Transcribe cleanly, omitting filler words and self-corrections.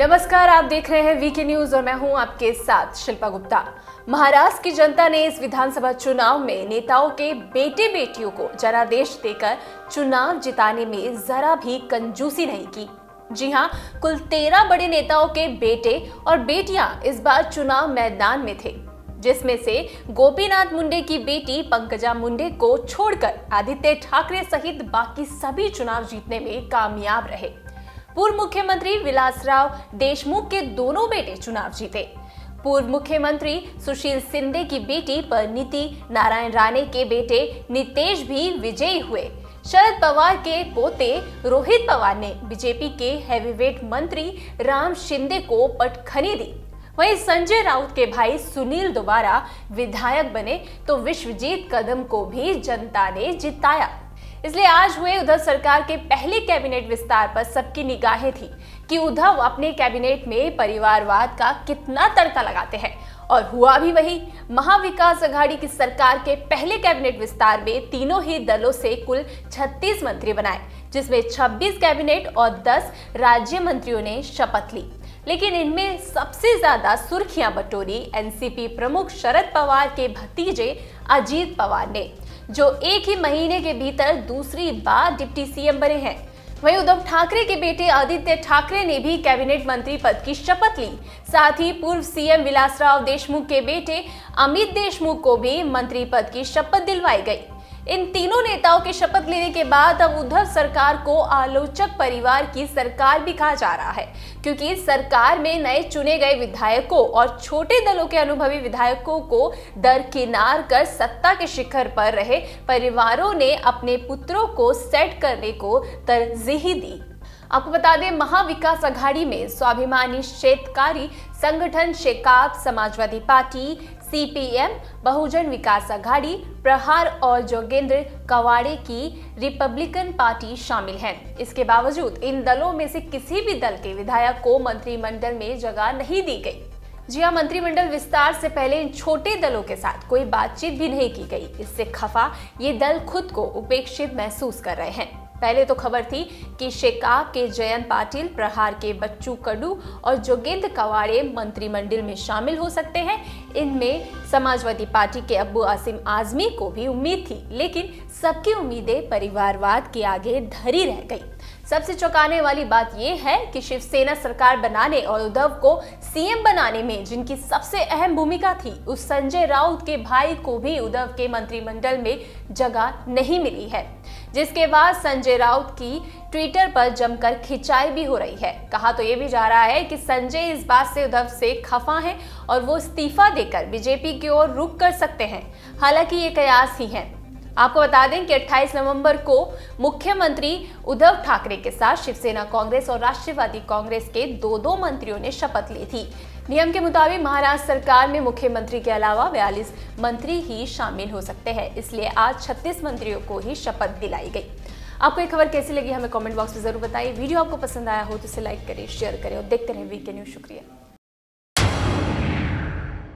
नमस्कार, आप देख रहे हैं वीके न्यूज और मैं हूं आपके साथ शिल्पा गुप्ता। महाराष्ट्र की जनता ने इस विधानसभा चुनाव में नेताओं के बेटे बेटियों को जनादेश देकर चुनाव जिताने में जरा भी कंजूसी नहीं की। जी हां, कुल 13 बड़े नेताओं के बेटे और बेटियां इस बार चुनाव मैदान में थे, जिसमें से गोपीनाथ मुंडे की बेटी पंकजा मुंडे को छोड़कर आदित्य ठाकरे सहित बाकी सभी चुनाव जीतने में कामयाब रहे। पूर्व मुख्यमंत्री विलासराव देशमुख के दोनों बेटे चुनाव जीते। पूर्व मुख्यमंत्री सुशील शिंदे की बेटी परिणीति नारायण राणे के बेटे नितेश भी विजयी हुए। शरद पवार के पोते रोहित पवार ने बीजेपी के हैवीवेट मंत्री राम शिंदे को पटखनी दी। वहीं संजय राउत के भाई सुनील दोबारा विधायक बने तो विश्वजीत कदम को भी जनता ने जिताया। इसलिए आज हुए उद्धव सरकार के पहले कैबिनेट विस्तार पर सबकी निगाहें थी कि उद्धव अपने कैबिनेट में परिवारवाद का कितना तड़का लगाते हैं, और हुआ भी वही। महाविकास अघाड़ी की सरकार के पहले कैबिनेट विस्तार में तीनों ही दलों से कुल 36 मंत्री बनाए, जिसमें 26 कैबिनेट और 10 राज्य मंत्रियों ने शपथ ली। लेकिन इनमें सबसे ज्यादा सुर्खियां बटोरी एनसीपी प्रमुख शरद पवार के भतीजे अजीत पवार ने, जो एक ही महीने के भीतर दूसरी बार डिप्टी सीएम बने हैं। वहीं उद्धव ठाकरे के बेटे आदित्य ठाकरे ने भी कैबिनेट मंत्री पद की शपथ ली। साथ ही पूर्व सीएम विलासराव देशमुख के बेटे अमित देशमुख को भी मंत्री पद की शपथ दिलवाई गई। इन तीनों नेताओं के शपथ लेने के बाद अब उद्धव सरकार को आलोचक परिवार की सरकार भी कहा जा रहा है, क्योंकि सरकार में नए चुने गए विधायकों और छोटे दलों के अनुभवी विधायकों को दरकिनार कर सत्ता के शिखर पर रहे परिवारों ने अपने पुत्रों को सेट करने को तरजीह दी। आपको बता दें, महाविकास अघाड़ी में स्वाभिमानी शेतकारी संगठन शेकाप, समाजवादी पार्टी, सीपीएम, बहुजन विकास अघाड़ी, प्रहार और जोगेंद्र कवाड़े की रिपब्लिकन पार्टी शामिल हैं। इसके बावजूद इन दलों में से किसी भी दल के विधायक को मंत्रिमंडल में जगह नहीं दी गई। जी हां, मंत्रिमंडल विस्तार से पहले इन छोटे दलों के साथ कोई बातचीत भी नहीं की गई। इससे खफा ये दल खुद को उपेक्षित महसूस कर रहे हैं। पहले तो खबर थी कि शेकाप के जयंत पाटिल, प्रहार के बच्चू कडू और जोगेंद्र कवाड़े मंत्रिमंडल में शामिल हो सकते हैं। इनमें समाजवादी पार्टी के अब्बू आसिम आजमी को भी उम्मीद थी, लेकिन सबकी उम्मीदें परिवारवाद के आगे धरी रह गई। सबसे चौंकाने वाली बात यह है कि शिवसेना सरकार बनाने और उद्धव को सीएम बनाने में जिनकी सबसे अहम भूमिका थी, उस संजय राउत के भाई को भी उद्धव के मंत्रिमंडल में जगह नहीं मिली है, जिसके बाद संजय राउत की ट्विटर पर जमकर खिंचाई भी हो रही है। कहा तो ये भी जा रहा है कि संजय इस बात से उद्धव से खफा हैं और वो इस्तीफा देकर बीजेपी की ओर रुख कर सकते हैं। हालांकि ये कयास ही है। आपको बता दें कि 28 नवंबर को मुख्यमंत्री उद्धव ठाकरे के साथ शिवसेना कांग्रेस और राष्ट्रवादी कांग्रेस के दो मंत्रियों ने शपथ ली थी। नियम के मुताबिक महाराष्ट्र सरकार में मुख्यमंत्री के अलावा 42 मंत्री ही शामिल हो सकते हैं। इसलिए आज 36 मंत्रियों को ही शपथ दिलाई गई। आपको ये खबर कैसी लगी हमें कमेंट बॉक्स में जरूर बताइए। वीडियो आपको पसंद आया हो तो इसे लाइक करें, शेयर करें और देखते रहें वीके न्यूज। शुक्रिया।